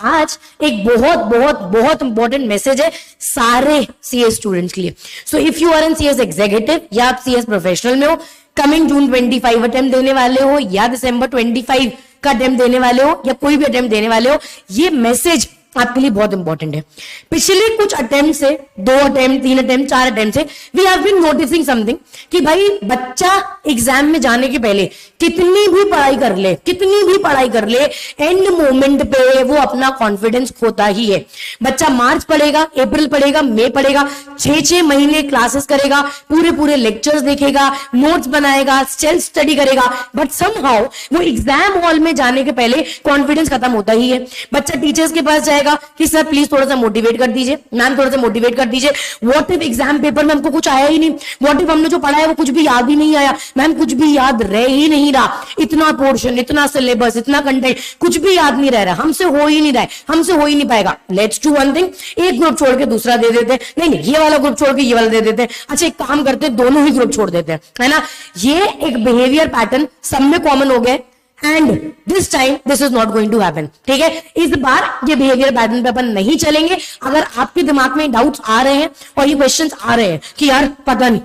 आज एक बहुत बहुत बहुत इंपॉर्टेंट मैसेज है सारे सीएस स्टूडेंट्स के लिए. So if you are an CS executive या आप सीएस प्रोफेशनल में हो, कमिंग जून 25 अटेम्प्ट देने वाले हो या दिसंबर 25 का अटेम्प्ट देने वाले हो या कोई भी अटेम्प्ट देने वाले हो, ये मैसेज आपके लिए बहुत इंपॉर्टेंट है. पिछले कुछ अटेम्प्ट से, 2 अटेम्प्ट, 3 अटेम्प्ट, 4 अटेम्प्ट से we have been noticing something कि भाई बच्चा एग्जाम में जाने के पहले कितनी भी पढ़ाई कर ले, एंड मोमेंट पे वो अपना कॉन्फिडेंस खोता ही है. बच्चा मार्च पढ़ेगा, अप्रैल पढ़ेगा, मई पढ़ेगा, 6 महीने क्लासेस करेगा, पूरे लेक्चर्स देखेगा, नोट्स बनाएगा, सेल्फ स्टडी करेगा, बट समहाउ वो एग्जाम हॉल में जाने के पहले कॉन्फिडेंस खत्म होता ही है. बच्चा टीचर्स के पास जाएगा कि सर प्लीज थोड़ा सा मोटिवेट कर दीजिए, मैम थोड़ा सा मोटिवेट कर दीजिए. व्हाट इफ एग्जाम पेपर में हमको कुछ आया ही नहीं, व्हाट इफ हमने जो पढ़ा है वो कुछ भी याद ही नहीं आया, मैम कुछ भी याद रह ही नहीं रहा, इतना पोर्शन, इतना सिलेबस, इतना कंटेंट, कुछ भी याद नहीं रह रहा, हमसे हो ही नहीं रहा है, हमसे हो ही नहीं पाएगा. लेट्स डू वन थिंग, एक ग्रुप छोड़ के दूसरा दे देते हैं, नहीं ये वाला ग्रुप छोड़ के ये वाला दे देते हैं. अच्छा एक काम करते हैं, दोनों ही ग्रुप छोड़ देते हैं, है ना. ये एक बिहेवियर पैटर्न सब में कॉमन हो गया and this time this is not going to happen. ठीक है, इस बार ये बिहेवियर पैटर्न पे अपन नहीं चलेंगे. अगर आपके दिमाग में डाउट्स आ रहे हैं और ये क्वेश्चंस आ रहे हैं कि यार पता नहीं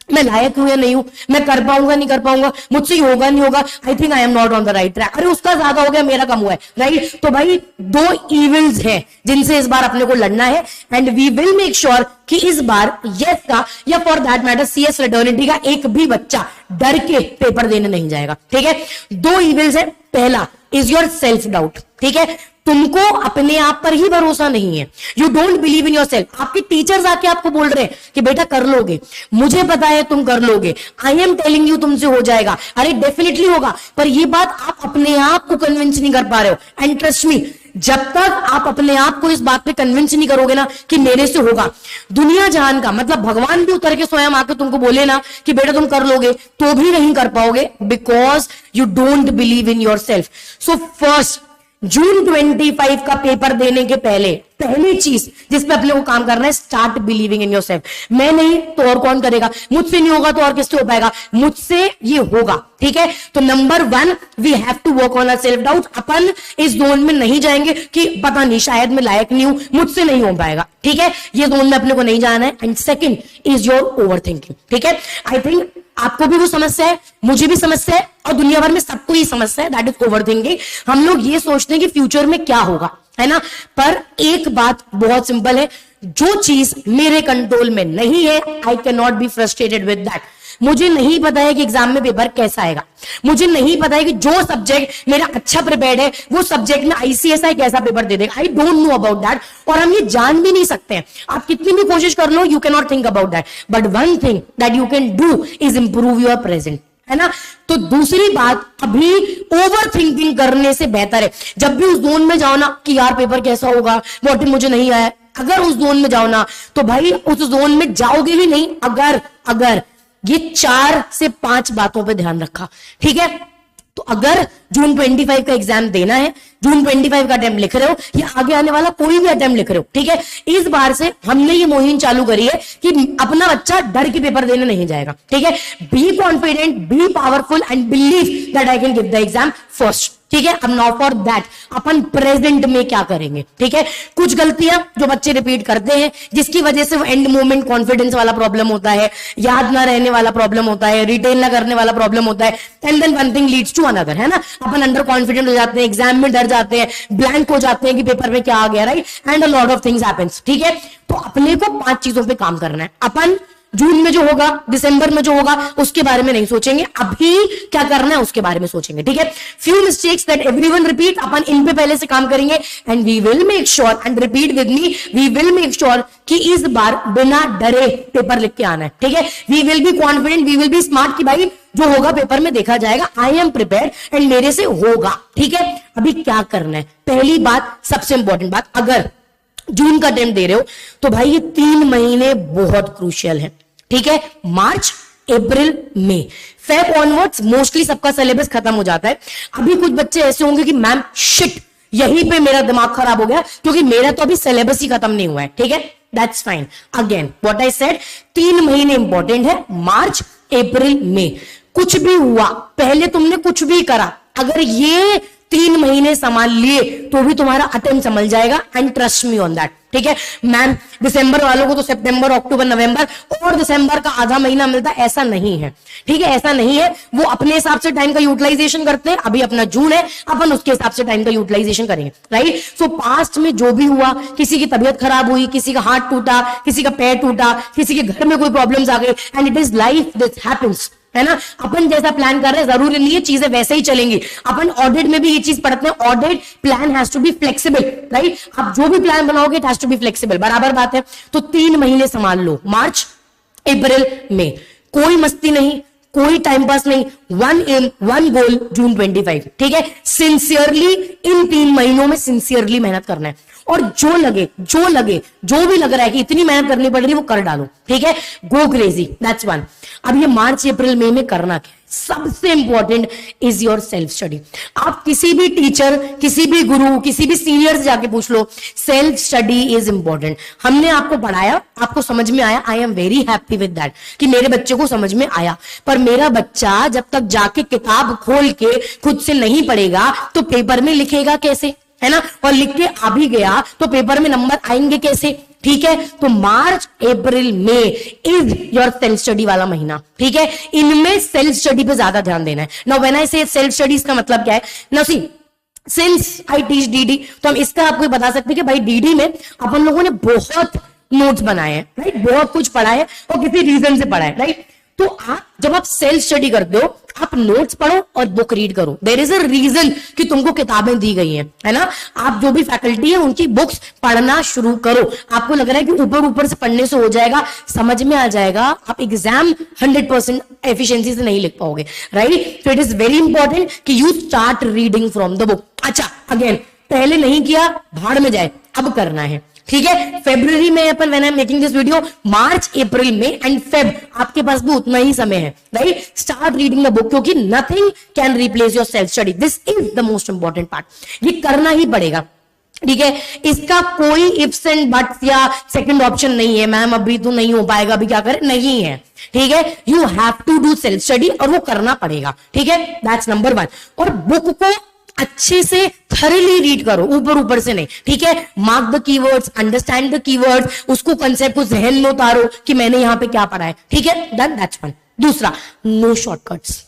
मैं लायक हूं या नहीं हूं, मैं कर पाऊंगा नहीं कर पाऊंगा, मुझसे ही होगा नहीं होगा, I think I am not on the right track, अरे उसका ज्यादा हो गया मेरा कम हुआ है, राइट. तो भाई 2 इविल्स हैं जिनसे इस बार अपने को लड़ना है and we will make sure कि इस बार यस का या for that matter CS fraternity का एक भी बच्चा डर के पेपर देने नहीं जाएगा. ठीक है, 2 इविल्स है. पहला इज योर सेल्फ डाउट. ठीक है, तुमको अपने आप पर ही भरोसा नहीं है, you don't believe in your self. आपके टीचर्स आके आपको बोल रहे हैं कि बेटा कर लोगे, मुझे पता है तुम कर लोगे, आई एम टेलिंग यू तुमसे हो जाएगा, अरे डेफिनेटली होगा, पर ये बात आप अपने आप को कन्विंस नहीं कर पा रहे हो. एंड ट्रस्ट मी, जब तक आप अपने आप को इस बात पे कन्विंस नहीं करोगे ना कि मेरे से होगा, दुनिया जहान का मतलब भगवान भी उतर के स्वयं आके तुमको बोले ना कि बेटा तुम कर लोगे, तो भी नहीं कर पाओगे, because you don't believe in your self. So first June 25 का पेपर देने के पहली चीज जिसपे अपने को काम करना है, स्टार्ट बिलीविंग इन योरसेल्फ. मैं नहीं तो और कौन करेगा, मुझसे नहीं होगा तो और किससे हो पाएगा, मुझसे ये होगा. ठीक है, तो number 1 we have to work on our self doubt. अपन इस जोन में नहीं जाएंगे कि पता नहीं शायद मैं लायक नहीं हूं, मुझसे नहीं हो पाएगा. ठीक है, ये जोन में अपने को नहीं जाना है. And second is your over thinking. ठीक है, आई थिंक आपको भी वो समस्या है, मुझे भी समस्या है और दुनिया भर में सबको ही समस्या है, दैट इज ओवर थिंकिंग. हम लोग ये सोचते हैं कि फ्यूचर में क्या होगा, है ना. पर एक बात बहुत सिंपल है, जो चीज मेरे कंट्रोल में नहीं है, I can not be frustrated with that. मुझे नहीं पता है कि एग्जाम में पेपर कैसा आएगा, मुझे नहीं पता है कि जो सब्जेक्ट मेरा अच्छा प्रिपेयर्ड है वो सब्जेक्ट में आईसीएसआई कैसा पेपर दे देगा, I don't know about that. और हम ये जान भी नहीं सकते हैं, आप कितनी भी कोशिश कर लो, you can not think about that. But one thing that you can do is improve your present, है ना. तो दूसरी बात, अभी ओवर थिंकिंग करने से बेहतर है जब भी उस जोन में जाओ ना कि यार पेपर कैसा होगा, व्हाट इफ मुझे नहीं आया, अगर उस जोन में जाओ ना तो भाई उस जोन में जाओगे ही नहीं अगर ये 4 से 5 बातों पे ध्यान रखा. ठीक है, तो अगर जून 25 का एग्जाम देना है, जून 25 का अटेम्प्ट लिख रहे हो या आगे आने वाला कोई भी अटेम्प्ट लिख रहे हो, ठीक है, इस बार से हमने ये मुहिम चालू करी है कि अपना बच्चा डर के पेपर देने नहीं जाएगा. ठीक है, be confident, B powerful and believe that I can give the exam first. ठीक है, अब now for that upon present में क्या करेंगे. ठीक है, कुछ गलतियां जो बच्चे रिपीट करते हैं जिसकी वजह से वो एंड मोमेंट कॉन्फिडेंस वाला प्रॉब्लम होता है, याद ना रहने वाला प्रॉब्लम होता है, रिटेन ना करने वाला प्रॉब्लम होता है, and then one thing leads to another, है ना. अपन अंडर कॉन्फिडेंट हो जाते हैं, एग्जाम में डर जाते हैं, ब्लैंक हो जाते हैं कि पेपर में क्या आ गया, right, and a lot of things happens. ठीक है, तो अपने को 5 चीजों पे काम करना है. अपन जून में जो होगा, दिसंबर में जो होगा, उसके बारे में नहीं सोचेंगे, अभी क्या करना है उसके बारे में सोचेंगे. ठीक है, few mistakes that everyone repeat, अपन इन पे पहले से काम करेंगे and we will make sure, and repeat with me, we will make sure कि इस बार बिना डरे पेपर लिख के आना है. ठीक है, we will be confident, we will be smart कि भाई जो होगा पेपर में देखा जाएगा, आई एम प्रिपेयर्ड एंड मेरे से होगा. ठीक है, अभी क्या करना है, पहली बात, सबसे इंपॉर्टेंट बात, अगर जून का अटेम्प्ट दे रहे हो तो भाई ये 3 महीने बहुत क्रूशियल है. ठीक है, मार्च, अप्रैल, मई, फेब ऑनवर्ड्स मोस्टली सबका सिलेबस खत्म हो जाता है. अभी कुछ बच्चे ऐसे होंगे कि मैम शिट, यहीं पे मेरा दिमाग खराब हो गया क्योंकि मेरा तो अभी सिलेबस ही खत्म नहीं हुआ है. ठीक है, that's fine. Again what I said, 3 महीने इंपॉर्टेंट है, मार्च, अप्रैल, मई. कुछ भी हुआ, पहले तुमने कुछ भी करा, अगर ये 3 महीने संभाल लिए तो भी तुम्हारा अटेम्प्ट संभल जाएगा, and trust me on that. ठीक है मैम, दिसंबर वालों को तो सितंबर, अक्टूबर, नवंबर और दिसंबर का आधा महीना मिलता है, ऐसा नहीं है। ठीक है, ऐसा नहीं है। वो अपने हिसाब से टाइम का यूटिलाइजेशन करते हैं। अभी अपना जून है, अपन उसके हिसाब से टाइम का यूटिलाइजेशन करेंगे, राइट। सो पास्ट में जो भी हुआ, किसी की तबीयत खराब हुई, किसी का हाथ टूटा, किसी का पैर टूटा, किसी के घर में कोई प्रॉब्लम्स आ गई, and it is life, this happens, है ना। अपन जैसा प्लान कर रहे हैं जरूरी नहीं है चीजें वैसे ही चलेंगी। अपन ऑडिट में भी ये चीज पढ़ते हैं, audit plan has to be flexible, right. आप जो भी प्लान बनाओगे it has to be flexible, बराबर बात है। तो 3 महीने संभाल लो, मार्च, अप्रैल, मई, कोई मस्ती नहीं, कोई टाइम पास नहीं, 1 एम 1 गोल, जून 25। ठीक है, सिंसियरली इन 3 महीनों में सिंसियरली मेहनत करना है, और जो लगे जो भी लग रहा है कि इतनी मेहनत करनी पड़ रही है वो कर डालो। ठीक है, गो क्रेजी, दैट्स वन। अब ये मार्च अप्रैल मई में करना क्या है, सबसे important is your self study. आप किसी भी टीचर, किसी भी गुरु, किसी भी सीनियर से जाके पूछ लो, सेल्फ स्टडी इज इंपॉर्टेंट। हमने आपको पढ़ाया, आपको समझ में आया, I am very happy with that कि मेरे बच्चे को समझ में आया, पर मेरा बच्चा जब तक जाके किताब खोल के खुद से नहीं पढ़ेगा तो पेपर में लिखेगा कैसे, है ना। और लिख के आ भी गया तो पेपर में नंबर आएंगे कैसे। ठीक है, तो March April May is your self study वाला महीना। ठीक है, इनमें सेल्फ स्टडी पे ज्यादा ध्यान देना है। नाउ व्हेन आई से सेल्फ स्टडीज का मतलब क्या है, now see since I teach DD, तो हम इसका आपको बता सकते हैं कि भाई डीडी में अपन लोगों ने बहुत नोट्स बनाए हैं, राइट, बहुत कुछ पढ़ा है और किसी रीजन से पढ़ा है, राइट। तो आप जब आप सेल्फ स्टडी करते हो, आप नोट्स पढ़ो और बुक रीड करो। देयर इज अ रीजन कि तुमको किताबें दी गई हैं, है ना। आप जो भी फैकल्टी है उनकी बुक्स पढ़ना शुरू करो। आपको लग रहा है कि ऊपर ऊपर से पढ़ने से हो जाएगा, समझ में आ जाएगा, आप एग्जाम 100% एफिशिएंसी से नहीं लिख पाओगे, right. So it is very important कि you start reading from the book. अच्छा, अगेन पहले नहीं किया, भाड़ में जाए, अब करना है। ठीक है, फेब्रुवरी में अपन when I am making this video, March April में एंड फेब, आपके पास भी उतना ही समय है, right. Start reading the book, क्योंकि nothing can replace your self study, this is the most important part. ये करना ही पड़ेगा। ठीक है, इसका कोई इफ्स एंड बट्स या सेकंड ऑप्शन नहीं है, मैम अभी तो नहीं हो पाएगा, अभी क्या करें, नहीं है। ठीक है, you have to do self study और वो करना पड़ेगा। ठीक है, दैट्स नंबर 1। और बुक को अच्छे से थरली रीड करो, ऊपर से नहीं। ठीक है, mark the keywords, understand the keywords, उसको कंसेप्ट को जहन में उतारो कि मैंने यहां पे क्या पढ़ा है। ठीक है, दैट्स वन। दूसरा, नो शॉर्टकट्स,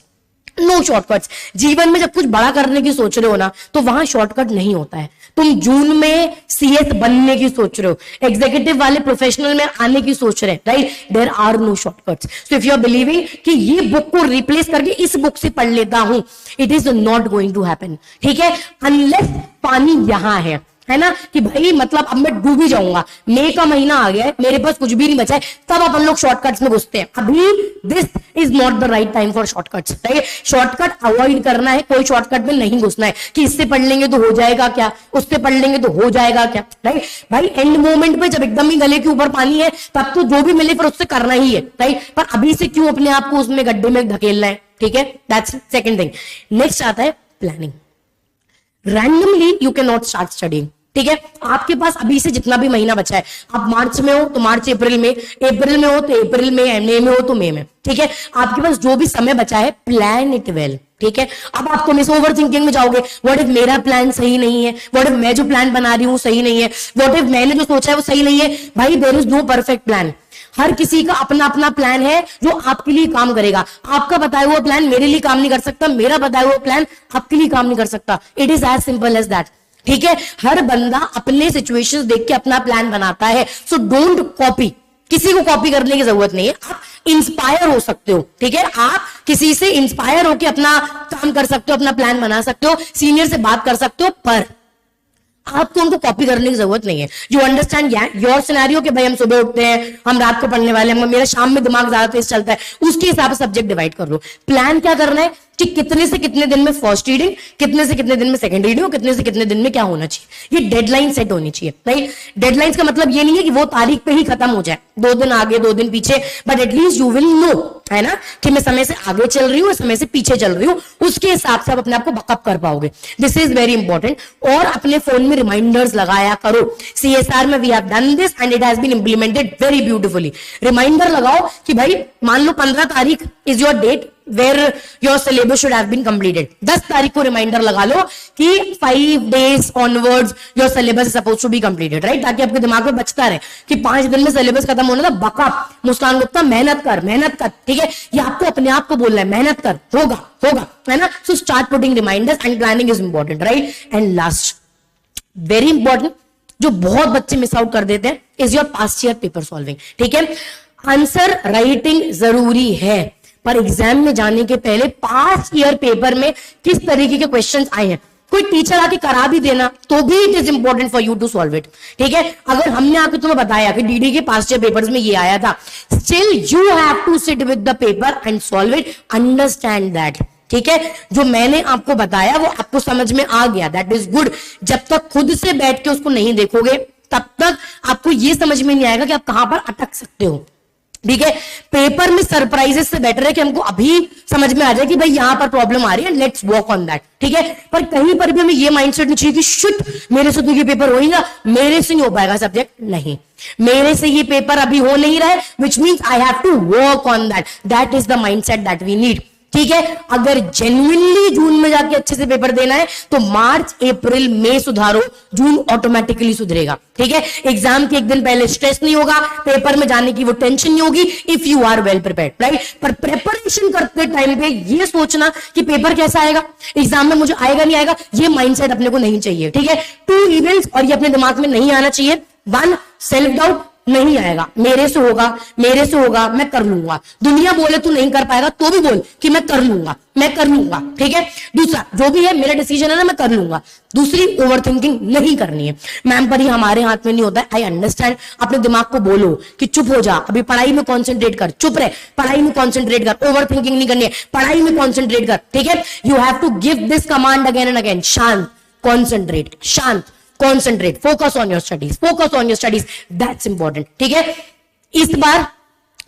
नो शॉर्टकट्स। जीवन में जब कुछ बड़ा करने की सोच रहे हो ना, तो वहां शॉर्टकट नहीं होता है। तुम जून में सीएस बनने की सोच रहे हो, एग्जीक्यूटिव वाले प्रोफेशनल में आने की सोच रहे हैं, right, there are no shortcuts. So if you are believing कि ये बुक को रिप्लेस करके इस बुक से पढ़ लेता हूं, it is not going to happen. ठीक है, अनलेस पानी यहां है ना, कि भाई मतलब अब मैं डूब ही जाऊंगा, मई का महीना आ गया है, मेरे पास कुछ भी नहीं बचा है, तब अपन लोग शॉर्टकट्स में घुसते हैं। अभी this is not the right time for shortcuts, right. Shortcut avoid करना है, कोई शॉर्टकट में नहीं घुसना है कि इससे पढ़ लेंगे तो हो जाएगा क्या, उससे पढ़ लेंगे तो हो जाएगा क्या, राइट। भाई एंड मोमेंट पे जब एकदम ही गले के ऊपर पानी है, तब तो जो भी मिले फिर उससे करना ही है, राइट। पर अभी से क्यों अपने आप को उसमें गड्ढे में धकेलना है। ठीक है, दैट्स सेकंड थिंग। नेक्स्ट आता है planning. Randomly you can not start studying. ठीक है, आपके पास अभी से जितना भी महीना बचा है, आप मार्च में हो तो मार्च अप्रैल में, अप्रैल में हो तो अप्रैल में, मई में हो तो मई में। ठीक है, आपके पास जो भी समय बचा है, प्लान इट वेल। ठीक है, अब आप तुम इस ओवर थिंकिंग में जाओगे, व्हाट इफ मेरा प्लान सही नहीं है, व्हाट इफ मैं जो प्लान बना रही हूं सही नहीं है, व्हाट इफ मैंने जो सोचा है वो सही नहीं है। भाई there is no perfect plan, हर किसी का अपना अपना प्लान है जो आपके लिए काम करेगा। आपका बताया हुआ प्लान मेरे लिए काम नहीं कर सकता, मेरा बताया हुआ प्लान आपके लिए काम नहीं कर सकता। It is as simple as that. ठीक है, हर बंदा अपने सिचुएशंस देख के अपना प्लान बनाता है। सो डोंट कॉपी, किसी को कॉपी करने की जरूरत नहीं है, आप इंस्पायर हो सकते हो। ठीक है, आप किसी से इंस्पायर होकर अपना काम कर सकते हो, अपना प्लान बना सकते हो, सीनियर से बात कर सकते हो, पर आपको उनको कॉपी करने की जरूरत नहीं है। यू अंडरस्टैंड योर सिनेरियो कि भाई हम सुबह उठते हैं, हम रात को पढ़ने वाले हैं, मेरा शाम में दिमाग ज्यादा तेज चलता है, उसके हिसाब से सब्जेक्ट डिवाइड कर लो। प्लान क्या करना है कि कितने से कितने दिन में फर्स्ट रीडिंग, कितने से कितने दिन में सेकंड रीडिंग, कितने से कितने दिन में क्या होना चाहिए, ये डेडलाइन सेट होनी चाहिए। नहीं, डेडलाइंस का मतलब ये नहीं है कि वो तारीख पे ही खत्म हो जाए, 2 दिन आगे 2 दिन पीछे, but at least you will know, है ना, कि मैं समय से आगे चल रही हूँ, समय से पीछे चल रही हूँ, उसके हिसाब से आप अपने आप को बकअप कर पाओगे। This is very important. और अपने फोन में रिमाइंडर्स लगाया करो। CSR में we have done this and it has been implemented very beautifully. Reminder लगाओ कि भाई मान लो 15 तारीख is your date, where your syllabus should have been completed. 10 तारीख को रिमाइंडर लगा लो कि 5 days onwards your syllabus is supposed to be completed, right? ताकि आपके दिमाग में बचता रहे कि 5 दिन में सिलेबस खत्म होना था. बकअप मुस्कान गुप्ता, मेहनत कर, ठीक है? ये आपको अपने आप को बोलना है, मेहनत कर, होगा, है ना? So start putting reminders and planning is important, right? And last, very important, जो बहुत बच्चे मिस आउट कर देते हैं, is your past year paper solving. ठीक है, आंसर राइटिंग जरूरी है, पर एग्जाम में जाने के पहले पास्ट ईयर पेपर में किस तरीके के क्वेश्चंस आए हैं, कोई टीचर आके करा भी देना तो भी it is important for you to solve it. ठीक है, अगर हमने आके तुम्हें बताया कि डीडी के पास्ट ईयर पेपर्स में ये आया था, still you have to sit with the paper and solve it, understand that. ठीक है, जो मैंने आपको बताया वो आपको समझ में आ गया, दैट इज गुड. जब तक खुद से बैठ के उसको नहीं देखोगे तब तक आपको ये समझ में नहीं आएगा कि आप कहां पर अटक सकते हो. ठीक है, पेपर में सरप्राइजेस से बेटर है कि हमको अभी समझ में आ जाए कि भाई यहां पर प्रॉब्लम आ रही है, लेट्स वर्क ऑन दैट. ठीक है, पर कहीं पर भी हमें ये माइंडसेट नहीं चाहिए कि शिट मेरे से तो ये पेपर हो ही ना, मेरे से नहीं हो पाएगा सब्जेक्ट. नहीं, मेरे से ये पेपर अभी हो नहीं रहा है, which means I have to work on that. That is the mindset that we need. ठीक है, अगर जेन्युइनली जून में जाके अच्छे से पेपर देना है तो मार्च, अप्रैल, मई सुधारो, जून ऑटोमेटिकली सुधरेगा. ठीक है, एग्जाम के एक दिन पहले स्ट्रेस नहीं होगा, पेपर में जाने की वो टेंशन नहीं होगी, if you are well prepared, right. पर प्रिपरेशन करते टाइम पे ये सोचना कि पेपर कैसा आएगा, एग्जाम में मुझे आएगा नहीं आएगा, ये माइंडसेट अपने को नहीं चाहिए. ठीक है, 2 इवेंट्स और ये अपने दिमाग में नहीं आना चाहिए. 1, सेल्फ डाउट, नहीं आएगा, मेरे से होगा, मैं कर लूंगा. दुनिया बोले तू नहीं कर पाएगा तो भी बोल कि मैं कर लूंगा. ठीक है, दूसरा जो भी है मेरा डिसीजन है ना, मैं कर लूंगा. दूसरी, ओवर थिंकिंग नहीं करनी है. मैम पर ही हमारे हाथ में नहीं होता है, आई अंडरस्टैंड. अपने दिमाग को बोलो कि चुप हो जा, अभी पढ़ाई में कॉन्सेंट्रेट कर, चुप रहे, पढ़ाई में कॉन्सेंट्रेट कर, ओवर थिंकिंग नहीं करनी है, पढ़ाई में कॉन्सेंट्रेट कर. ठीक है, you have to give this command again and again, शांत, कॉन्सेंट्रेट, शांत, concentrate, focus on your studies, that's important. ठीक है, इस बार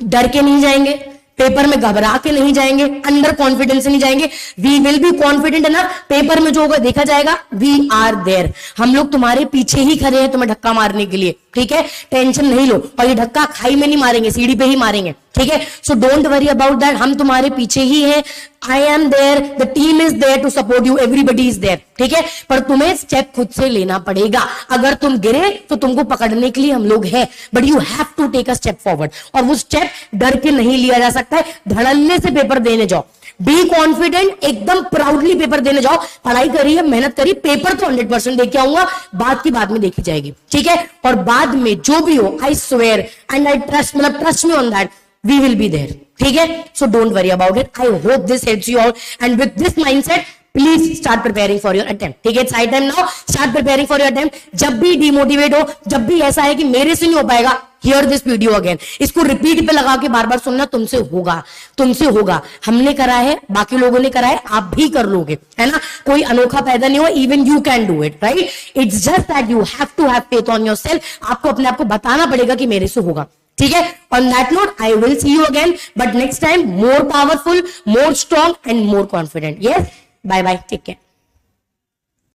डर के नहीं जाएंगे, पेपर में घबरा के नहीं जाएंगे, अंडर कॉन्फिडेंस से नहीं जाएंगे. वी विल बी कॉन्फिडेंट है ना, पेपर में जो होगा देखा जाएगा, वी आर देयर, हम लोग तुम्हारे पीछे ही खड़े हैं तुम्हें धक्का मारने के लिए. ठीक है, टेंशन नहीं लो, और ये धक्का खाई में नहीं मारेंगे, सीढ़ी पे ही मारेंगे. ठीक है, so don't worry about that, हम तुम्हारे पीछे ही हैं. I am there, the team is there to support you, everybody is there. ठीक है, पर तुम्हें स्टेप खुद से लेना पड़ेगा. अगर तुम गिरे तो तुमको पकड़ने के लिए हम लोग हैं, but you have to take a step forward. और वो स्टेप डर के नहीं लिया जा सकता है, धड़ल्ले से पेपर देने जाओ. बी कॉन्फिडेंट, एकदम प्राउडली पेपर देने जाओ. पढ़ाई करिए, मेहनत करिए, पेपर तो 100% देके आऊंगा, बात की बाद में देखी जाएगी. ठीक है, और बाद में जो भी हो, I swear and I trust, मतलब trust me on that, we will be there. ठीक है, so don't worry about it. I hope this helps you out, and with this mindset please start preparing for your attempt. ठीक है, it's high time now, start preparing for your attempt. जब भी demotivate हो, जब भी ऐसा है कि मेरे से नहीं हो पाएगा, हियर दिस वीडियो अगेन, इसको रिपीट पे लगा के बार बार सुनना, तुमसे होगा. हमने करा है, बाकी लोगों ने करा है, आप भी कर लोगे, है ना. कोई अनोखा पैदा नहीं हुआ, even you can do it, right. It's just that you have to have faith on yourself. आपको अपने आप को बताना पड़ेगा कि मेरे से होगा. ठीक है, on that note I will see you again, but next time more powerful, more strong and more confident. Yes, bye bye, take care.